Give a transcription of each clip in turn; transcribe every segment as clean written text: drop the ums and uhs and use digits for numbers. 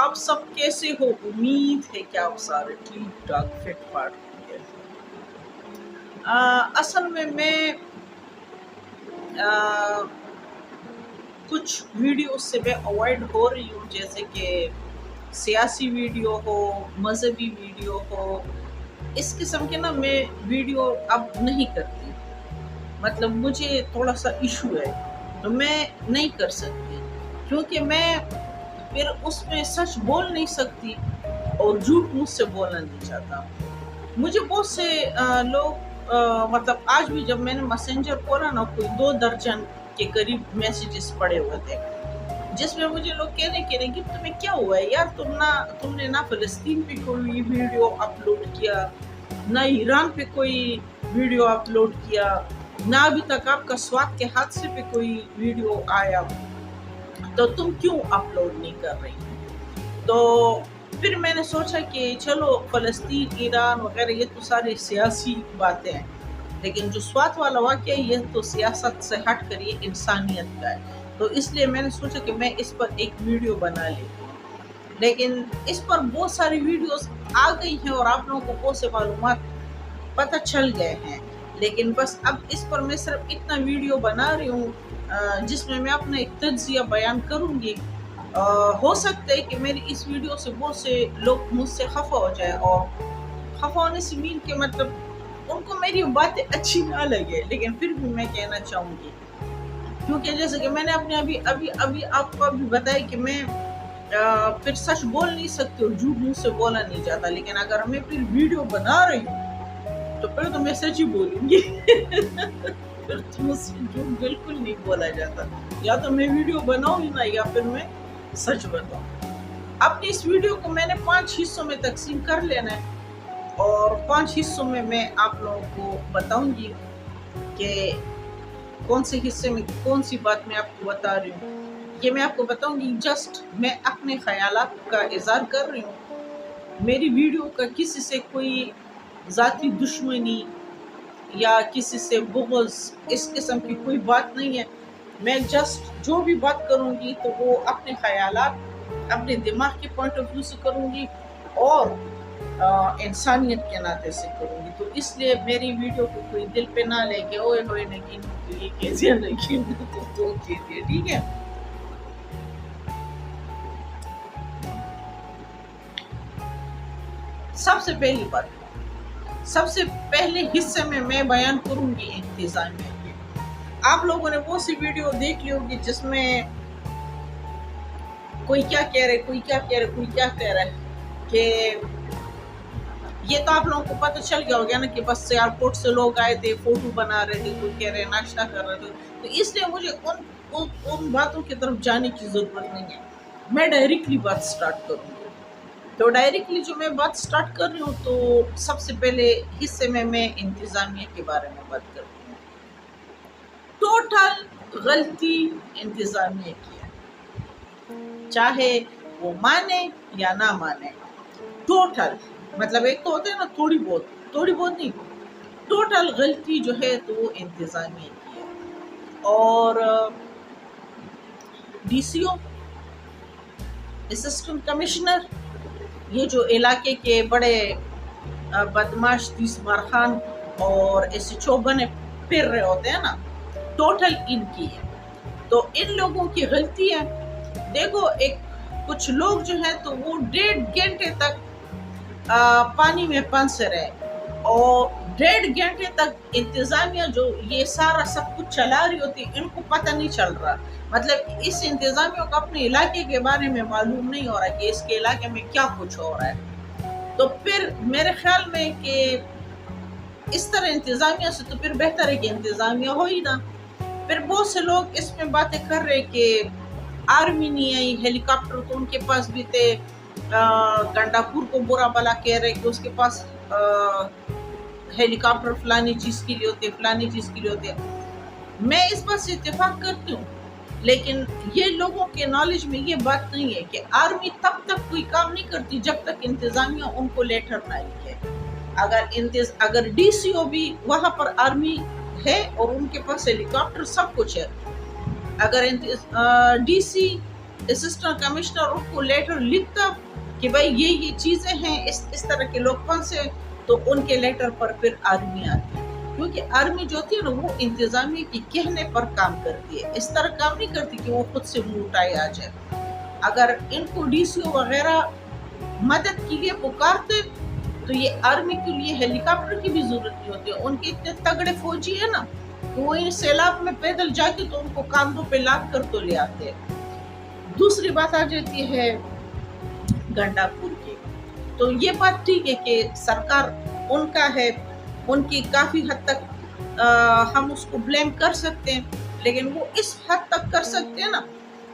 آپ سب کیسے ہو؟ امید ہے کہ آپ سارے ٹھیک ٹھاک فٹ فاٹ ہوں گے۔ اصل میں کچھ ویڈیوز سے میں اوائڈ ہو رہی ہوں، جیسے کہ سیاسی ویڈیو ہو، مذہبی ویڈیو ہو، اس قسم کے نا میں ویڈیو اب نہیں کرتی۔ مطلب مجھے تھوڑا سا ایشو ہے تو میں نہیں کر سکتی، کیونکہ میں پھر اس میں سچ بول نہیں سکتی اور جھوٹ مجھ سے بولنا نہیں چاہتا۔ مجھے بہت سے لوگ مطلب آج بھی جب میں نے میسنجر کھولا نا، کوئی 2 درجن کے قریب میسیجز پڑے ہوئے تھے، جس میں مجھے لوگ کہنے کہ تمہیں کیا ہوا ہے یار، تم نے نہ فلسطین پہ کوئی ویڈیو اپلوڈ کیا، نہ ایران پہ کوئی ویڈیو اپلوڈ کیا، نہ ابھی تک آپ کا سوات کے حادثے پہ کوئی ویڈیو آیا، تو تم کیوں اپلوڈ نہیں کر رہی؟ تو پھر میں نے سوچا کہ چلو فلسطین، ایران وغیرہ یہ تو ساری سیاسی باتیں ہیں، لیکن جو سوات والا واقعہ ہے یہ تو سیاست سے ہٹ کر یہ انسانیت کا ہے، تو اس لیے میں نے سوچا کہ میں اس پر ایک ویڈیو بنا لیتی ہوں۔ لیکن اس پر بہت ساری ویڈیوز آ گئی ہیں اور آپ لوگوں کو بہت سے معلومات پتہ چل گئے ہیں، لیکن بس اب اس پر میں صرف اتنا ویڈیو بنا رہی ہوں جس میں اپنا ایک تجزیہ بیان کروں گی۔ ہو سکتا ہے کہ میری اس ویڈیو سے بہت سے لوگ مجھ سے خفا ہو جائے، اور خفا ہونے سے مین کہ مطلب ان کو میری باتیں اچھی نہ لگے، لیکن پھر بھی میں کہنا چاہوں گی، کیونکہ جیسے کہ میں نے اپنے ابھی آپ کو بھی بتایا کہ میں پھر سچ بول نہیں سکتی اور جھوٹ منہ سے بولا نہیں جاتا، لیکن اگر میں پھر ویڈیو بنا رہی ہوں تو پھر تو میں سچ ہی بولوں گی پھر تو مجھ سے جھوٹ بالکل نہیں بولا جاتا، یا تو میں ویڈیو بناؤں ہی نہ یا پھر میں سچ بتاؤں۔ اپنی اس ویڈیو کو میں نے 5 حصوں میں تقسیم کر لینا ہے، اور 5 حصوں میں آپ لوگوں کو بتاؤں گی کہ کون سے حصے میں کون سی بات میں آپ کو بتا رہی ہوں۔ یہ میں آپ کو بتاؤں گی، جسٹ میں اپنے خیالات کا اظہار کر رہی ہوں۔ میری ویڈیو کا کسی سے کوئی ذاتی دشمنی یا کسی سے بغض اس قسم کی کوئی بات نہیں ہے۔ میں جسٹ جو بھی بات کروں گی تو وہ اپنے خیالات، اپنے دماغ کے پوائنٹ آف ویو سے کروں گی اور انسانیت کے ناطے سے کروں گی، تو اس لیے میری ویڈیو کو کوئی دل پہ نہ لے کے اوئے ہوئے نگین یہ کیسے نگین تو کیسے، ٹھیک ہے؟ سب سے پہلی بات، سب سے پہلے حصے میں بیان کروں گی انتظامیہ کے۔ آپ لوگوں نے بہت سی ویڈیو دیکھ لی ہوگی جس میں کوئی کیا کہہ رہے، کوئی کیا کہہ رہے، کوئی کیا کہہ رہا ہے، کہ یہ تو آپ لوگوں کو پتہ چل گیا ہو گیا نا کہ بس ایئرپورٹ سے لوگ آئے تھے، فوٹو بنا رہے تھے، کوئی کہہ رہے ناشتہ کر رہے تھے، تو اس لیے مجھے ان باتوں کی طرف جانے کی ضرورت نہیں ہے، میں ڈائریکٹلی بات سٹارٹ کروں گی۔ تو ڈائریکٹلی جو میں بات سٹارٹ کر رہی ہوں، تو سب سے پہلے حصے میں انتظامیہ کے بارے میں بات کرتی ہوں۔ ٹوٹل غلطی انتظامیہ کی ہے، چاہے وہ مانے یا نہ مانے، ٹوٹل مطلب ایک تو ہوتا ہے نا تھوڑی بہت نہیں، ٹوٹل غلطی جو ہے تو وہ انتظامیہ کی ہے۔ اور ڈی سی او، اسسٹنٹ کمشنر، یہ جو علاقے کے بڑے بدماش 30 مارخان اور ایسے چوبنے پھر رہے ہوتے ہیں نا، ٹوٹل ان کی ہے۔ تو ان لوگوں کی غلطی ہے، دیکھو کچھ لوگ جو ہیں تو وہ 1.5 گھنٹے تک پانی میں پھنسے رہے، اور 1.5 گھنٹے تک انتظامیہ جو یہ سارا سب کچھ چلا رہی ہوتی، ان کو پتہ نہیں چل رہا، مطلب اس انتظامیہ کو اپنے علاقے کے بارے میں معلوم نہیں ہو رہا کہ اس کے علاقے میں کیا کچھ ہو رہا ہے۔ تو پھر میرے خیال میں کہ اس طرح انتظامیہ سے تو پھر بہتر ہے کہ انتظامیہ ہو ہی نہ۔ پھر بہت سے لوگ اس میں باتیں کر رہے کہ آرمی نہیں آئی، ہیلی کاپٹر تو ان کے پاس بھی تھے، گنڈا پور کو برا بلا کہہ رہے کہ اس کے پاس ہیلی کاپٹر فلانی چیز کے لیے ہوتے، فلانی چیز کے لیے ہوتے۔ میں اس بات سے اتفاق کرتی ہوں، لیکن یہ لوگوں کے نالج میں یہ بات نہیں ہے کہ آرمی تب تک کوئی کام نہیں کرتی جب تک انتظامیہ ان کو لیٹر نہ لکھے۔ اگر ڈی سی او بھی وہاں پر آرمی ہے اور ان کے پاس ہیلی کاپٹر سب کچھ ہے، اگر ڈی سی اسسٹنٹ کمشنر ان کو لیٹر لکھتا کہ بھائی یہ چیزیں ہیں، اس طرح کے لوگ پھنسے، تو ان کے لیٹر پر پھر آرمی آتی ہے، کیونکہ آرمی جو ہوتی ہے نا وہ انتظامیہ کے کہنے پر کام کرتی ہے، اس طرح کام نہیں کرتی کہ وہ خود سے منہ اٹھائے آ جائے۔ اگر ان کو ڈی سی او وغیرہ مدد کے لیے پکارتے تو یہ آرمی کے لیے ہیلی کاپٹر کی بھی ضرورت نہیں ہوتی ہے، ان کے اتنے تگڑے فوجی ہیں نا کہ وہ ان سیلاب میں پیدل جا کے تو ان کو کاندھوں پہ لاد کر تو لے آتے ہیں۔ دوسری بات آ جاتی ہے گنڈا پور کی، تو یہ بات ٹھیک ہے کہ سرکار ان کا ہے، ان کی کافی حد تک ہم اس کو بلیم کر سکتے ہیں، لیکن وہ اس حد تک کر سکتے ہیں نا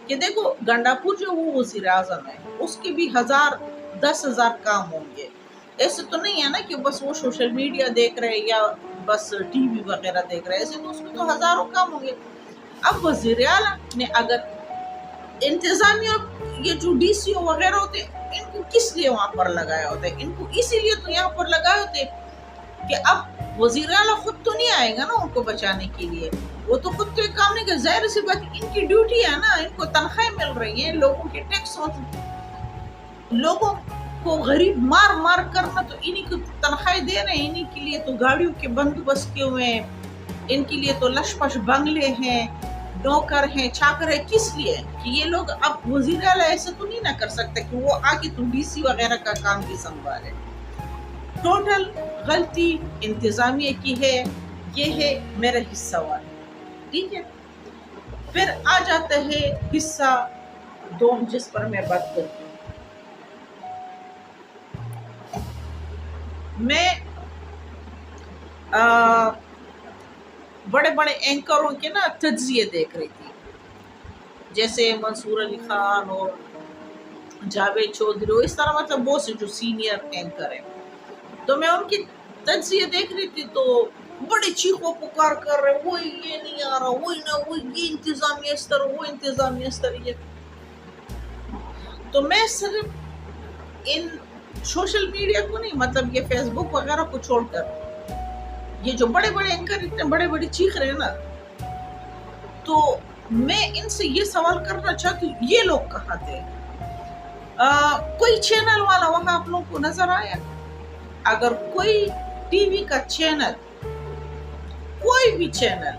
کہ دیکھو گنڈا پور جو وہ وزیر اعظم ہے، اس کے بھی 10,000 کام ہوں گے، ایسے تو نہیں ہے نا کہ بس وہ سوشل میڈیا دیکھ رہے یا بس ٹی وی وغیرہ دیکھ رہے، ایسے تو اس میں تو ہزاروں کام ہوں گے۔ اب وزیر اعلیٰ نے اگر انتظامیہ یہ جو ڈی سی او وغیرہ ہوتے ہیں ان کو کس لیے وہاں پر لگایا ہوتا ہے؟ ان کو اسی لیے تو یہاں پر لگائے ہوتے کہ اب وزیر اعلیٰ خود تو نہیں آئے گا نا ان کو بچانے کے لیے، وہ تو خود تو ایک کام نہیں کر، ظاہر سی بات ان کی ڈیوٹی ہے نا، ان کو تنخواہیں مل رہی ہیں، لوگوں کے ٹیکس ہوتے، لوگوں کو غریب مار مار کرنا تو انہی کو تنخواہیں دے رہے ہیں، انہی کے لیے تو گاڑیوں کے بندوبست کیے ہوئے ہیں، ان کے لیے تو لش پش بنگلے ہیں، نوکر ہیں، چاکر ہے، کس لیے کہ یہ لوگ اب وزیر اعلیٰ ایسے تو نہیں نہ کر سکتے کہ وہ آ کے تو ڈی سی وغیرہ کا کام بھی سنبھالے۔ ٹوٹل غلطی انتظامیہ کی ہے، یہ ہے میرا حصہ والا، ٹھیک ہے۔ پھر آ جاتا ہے حصہ دوم جس پر میں بات کرتی ہوں۔ میں بڑے بڑے اینکروں کے نا تجزیے دیکھ رہی تھی، جیسے منصور علی خان اور جاوید چودھری، اس طرح مطلب بہت سے جو سینئر اینکر ہیں، تو میں ان کی تجزیے دیکھ رہی تھی تو بڑے چیخو پکار کر رہے، وہی یہ نہیں آ رہا، وہی نہ وہ یہ انتظامیہ اس طرح، وہ انتظامیہ اس طرح۔ تو میں صرف ان سوشل میڈیا کو نہیں، مطلب یہ فیس بک وغیرہ کو چھوڑ کر یہ جو بڑے بڑے اینکر اتنے بڑے بڑے چیخ رہے ہیں نا، تو میں ان سے یہ سوال کرنا چاہتی ہوں یہ لوگ کہاں تھے؟ کوئی چینل والا وہاں آپ لوگوں کو نظر آیا؟ اگر کوئی ٹی وی کا چینل، کوئی بھی چینل،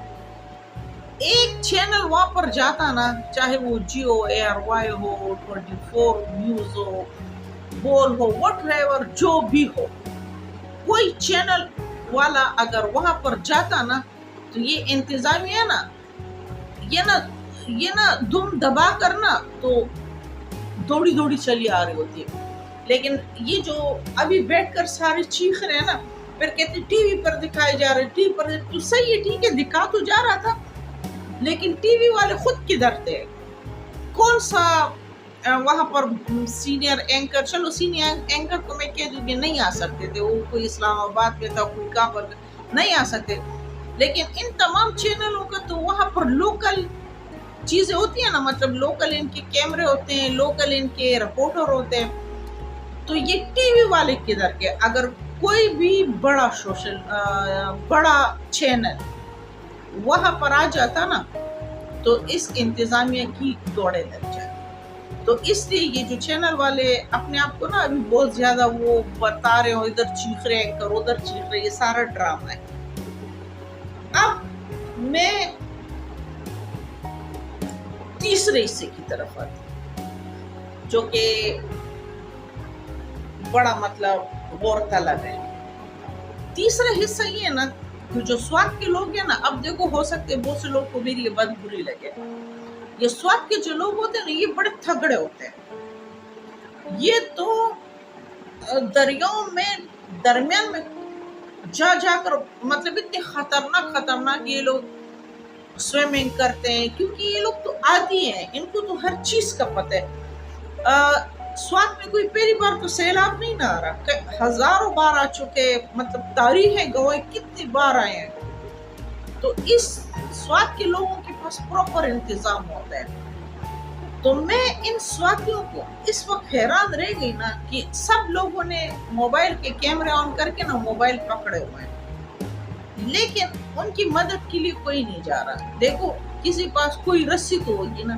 ایک چینل وہاں پر جاتا نا، چاہے وہ جیو ایئر وائی ہو، 24 نیوز ہو، بول ہو، وٹ ایور جو بھی ہو، کوئی چینل والا اگر وہاں پر جاتا نا تو یہ انتظامیہ نا یہ نا دم دبا کر نا تو دوڑی دوڑی چلی آ رہی ہوتی ہے، لیکن یہ جو ابھی بیٹھ کر سارے چیخ رہے ہیں نا، پھر کہتے ٹی وی پر دکھائے جا رہے، ٹی وی پر تو صحیح ہے، ٹھیک ہے، دکھا تو جا رہا تھا، لیکن ٹی وی والے خود کدھر تھے؟ کون سا وہاں پر سینئر اینکر، چلو سینئر اینکر کو میں کہہ دوں کہ نہیں آ سکتے تھے، وہ کوئی اسلام آباد میں تھا، کوئی کہاں پر نہیں آ سکتے، لیکن ان تمام چینلوں کا تو وہاں پر لوکل چیزیں ہوتی ہیں نا، مطلب لوکل ان کے کیمرے ہوتے ہیں، لوکل ان کے رپورٹر ہوتے ہیں، تو یہ ٹی وی والے کدھر کے؟ اگر کوئی بھی بڑا چینل وہاں پر آ جاتا نا تو اس انتظامیہ کی دوڑے لگ جاتی، تو اس لیے یہ جو چینل والے اپنے آپ کو نا ابھی بہت زیادہ وہ بتا رہے ہو، ادھر چیخ رہے ہیں، ادھر چیخ رہے، یہ سارا ڈرامہ ہے۔ اب میں تیسرے حصے کی طرف آتی جو کہ بڑا مطلب غور طلب ہے۔ تیسرا حصہ یہ ہے نا کہ جو سوات کے لوگ ہیں نا، اب دیکھو ہو سکتے بہت سے لوگ کو میری یہ بات بری لگے، یہ سوات کے جو لوگ ہوتے ہیں نا یہ بڑے تھگڑے ہوتے ہیں، یہ تو دریاؤں میں درمیان میں جا کر مطلب اتنے خطرناک یہ لوگ سوئمنگ کرتے ہیں، کیونکہ یہ لوگ تو عادی ہیں، ان کو تو ہر چیز کا پتہ ہے۔ سوات میں کوئی پہلی بار تو سیلاب نہیں نہ آ رہا، ہزاروں بار آ چکے، مطلب تاریخ ہے گواہ کتنی بار آئے ہیں، تو اس سوات کے لوگوں کے پاس پراپر انتظام ہوتا ہے۔ تو میں ان سواتیوں کو اس وقت حیران رہ گئی نا کہ سب لوگوں نے موبائل کے کیمرے آن کر کے نا موبائل پکڑے ہوئے ہیں، لیکن ان کی مدد کے لیے کوئی نہیں جا رہا۔ دیکھو کسی پاس کوئی رسی تو ہوگی نا،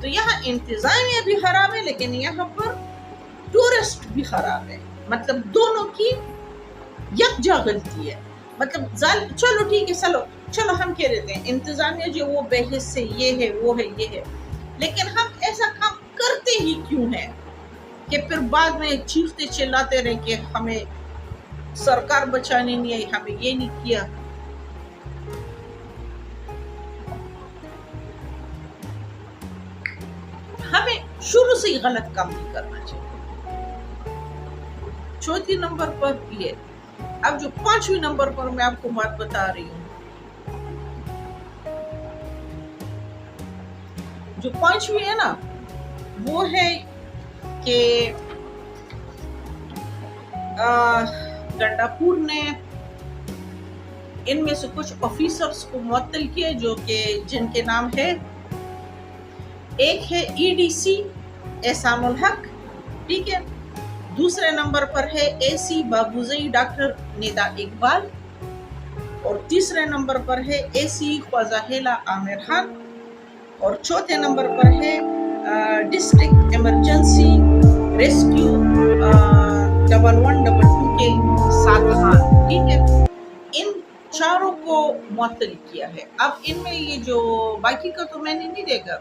تو یہاں انتظامیہ بھی خراب ہے لیکن یہاں پر ٹورسٹ بھی خراب ہے، مطلب دونوں کی یکجا غلطی ہے. مطلب چلو ٹھیک ہے، چلو ہم کہہ رہتے ہیں انتظامیہ جو وہ بحث سے یہ ہے وہ ہے یہ ہے، لیکن ہم ایسا کام کرتے ہی کیوں ہیں کہ پھر بعد میں چیختے چلاتے رہے کہ ہمیں سرکار بچانے نہیں آئی، ہمیں یہ نہیں کیا. ہمیں شروع سے ہی غلط کام نہیں کرنا چاہیے. چوتھی نمبر پر یہ. اب جو 5ویں نمبر پر میں آپ کو بات بتا رہی ہوں، جو 5ویں ہے نا وہ ہے کہ گنڈاپور نے ان میں سے کچھ آفیسرز کو معطل کیا جو کہ جن کے نام ہے، ایک ہے EDC احسان الحق، ٹھیک ہے، دوسرے نمبر پر ہے AC بابوزئی ڈاکٹر ندا اقبال، اور تیسرے نمبر پر ہے AC خواجہ عامر خان، اور چوتھے نمبر پر ہے ڈسٹرکٹ ایمرجنسی ریسکیو 1122 کے ساتھ خان، ٹھیک ہے. ان چاروں کو معطل کیا ہے. اب ان میں یہ جو باقی کا تو میں نے نہیں دیکھا،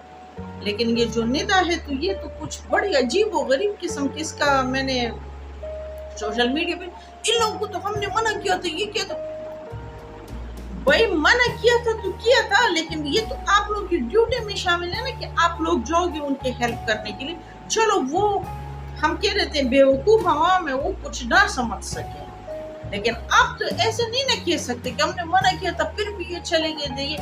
لیکن یہ جو ندا ہے تو یہ تو کچھ بڑی عجیب و غریب قسم کی، اس کا میں نے سوشل میڈیا پہ ان لوگوں کو تو ہم نے منع کیا تھا، یہ کیا تھا بھائی، منع کیا تھا تو کیا تھا، لیکن یہ تو آپ لوگ کی ڈیوٹی میں شامل ہے نا کہ آپ لوگ جاؤ گے ان کے ہیلپ کرنے کے لیے. چلو وہ ہم کہہ رہے تھے بیوقوف عوام ہے وہ کچھ نہ سمجھ سکے، لیکن آپ تو ایسے نہیں نہ کہہ سکتے کہ ہم نے منع کیا تھا پھر بھی یہ چلے گئے.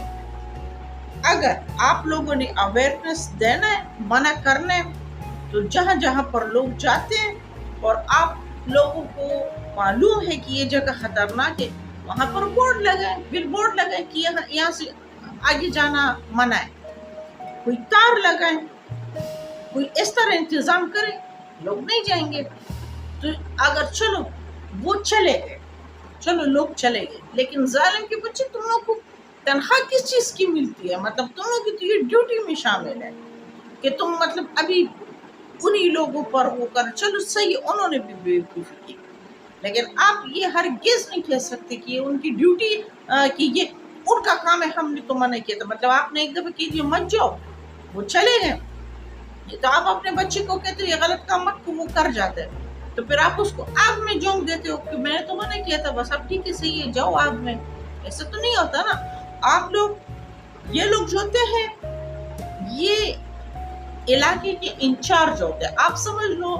اگر آپ لوگوں نے اویئرنیس دینا ہے، منع کرنا ہے، تو جہاں جہاں پر لوگ جاتے ہیں اور آپ لوگوں کو معلوم ہے کہ یہ جگہ خطرناک ہے، وہاں پر بورڈ لگائیں، بل بورڈ لگائیں کہ یہاں سے آگے جانا منع ہے، کوئی تار لگائیں، کوئی اس طرح انتظام کریں، لوگ نہیں جائیں گے. تو اگر چلو وہ چلے گئے، چلو لوگ چلے گئے، لیکن ظالم کے بچے تم لوگ کو تنخواہ کس چیز کی ملتی ہے؟ مطلب تم لوگ کی تو یہ ڈیوٹی میں شامل ہے کہ تم مطلب ابھی انہی لوگوں پر وہ کر، چلو صحیح انہوں نے بھی بیوقوفی کی، لیکن آپ یہ ہرگز نہیں کہہ سکتے کہ یہ ان کی ڈیوٹی کہ یہ ان کا کام ہے، ہم نے تو منع کیا تھا. مطلب آپ نے ایک دفعہ کہہ دیا مت جاؤ، وہ چلے گئے، تو آپ اپنے بچے کو کہتے ہو یہ غلط کام مت کو، وہ کر جاتے ہیں، تو پھر آپ اس کو آگ میں جھونک دیتے ہو کہ میں نے تو منع کیا تھا، بس اب ٹھیک ہے صحیح ہے جاؤ آگ میں. ایسا تو نہیں ہوتا نا. آپ لوگ یہ لوگ جو ہوتے ہیں یہ علاقے کے انچارج ہوتے ہیں، آپ سمجھ لو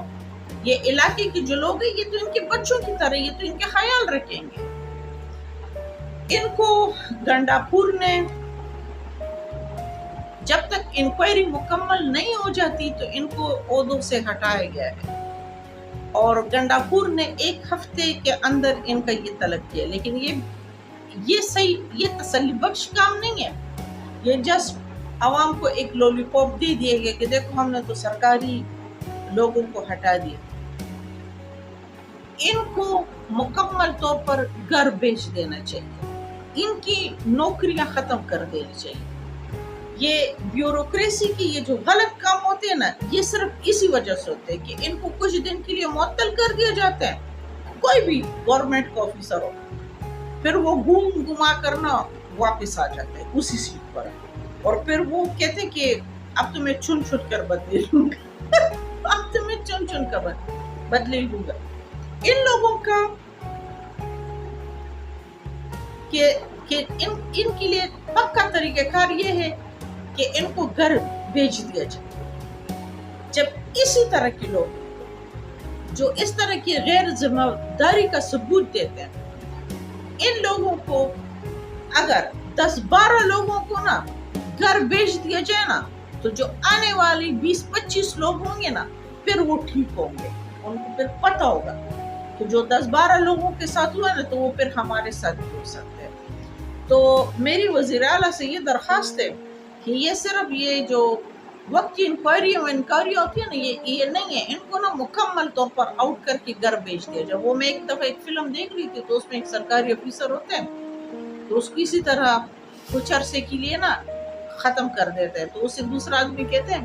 یہ علاقے کے جو لوگ ہیں یہ تو ان کے بچوں کی طرح، یہ تو ان کے خیال رکھیں گے. ان کو گنڈاپور نے جب تک انکوائری مکمل نہیں ہو جاتی تو ان کو عہدوں سے ہٹایا گیا ہے، اور گنڈاپور نے 1 ہفتے کے اندر ان کا یہ طلب کیا. لیکن یہ صحیح، یہ تسلی بخش کام نہیں ہے، یہ جسٹ عوام کو ایک لولی پاپ دے دیے گئے کہ دیکھو ہم نے تو سرکاری لوگوں کو ہٹا دیا. ان کو مکمل طور پر گھر بیچ دینا چاہیے، ان کی نوکریاں ختم کر دینی چاہیے. یہ بیوروکریسی کی یہ جو غلط کام ہوتے ہیں نا، یہ صرف اسی وجہ سے ہوتے ہیں کہ ان کو کچھ دن کے لیے معطل کر دیا جاتا ہے، کوئی بھی گورنمنٹ کا آفیسر ہو، پھر وہ گھوم گھما کرنا واپس آ جاتے ہیں اسی سیٹ پر، اور پھر وہ کہتے ہیں کہ اب تو میں چن چن کر بدلے لوں گا اب تو میں چن چن کر بدلے لوں گا. ان لوگوں کا کہ ان کے لیے پکا طریقہ کار یہ ہے کہ ان کو گھر بھیج دیا جائے. جب اسی طرح کے لوگ جو اس طرح کی غیر ذمہ داری کا ثبوت دیتے ہیں، ان لوگوں کو اگر 10-12 لوگوں کو نا گھر بھیج دیا جائے نا، تو جو آنے والی 20-25 لوگ ہوں گے نا پھر وہ ٹھیک ہوں گے. ان کو پھر پتہ ہوگا کہ جو 10-12 لوگوں کے ساتھ ہوا نا تو وہ پھر ہمارے ساتھ بھی ہو سکتے ہیں. تو میری وزیر اعلیٰ سے یہ درخواست ہے کہ یہ صرف یہ جو وقتی انکوائری ہوتی ہے نا، یہ نہیں ہے، ان کو نا مکمل طور پر آؤٹ کر کے گھر بھیج دیا جائے. وہ میں ایک دفعہ ایک فلم دیکھ رہی تھی تو اس میں ایک سرکاری آفیسر ہوتے ہیں تو اس کو اسی طرح کچھ عرصے کے لیے نا ختم کر دیتے ہیں، تو اسے دوسرا آدمی کہتے ہیں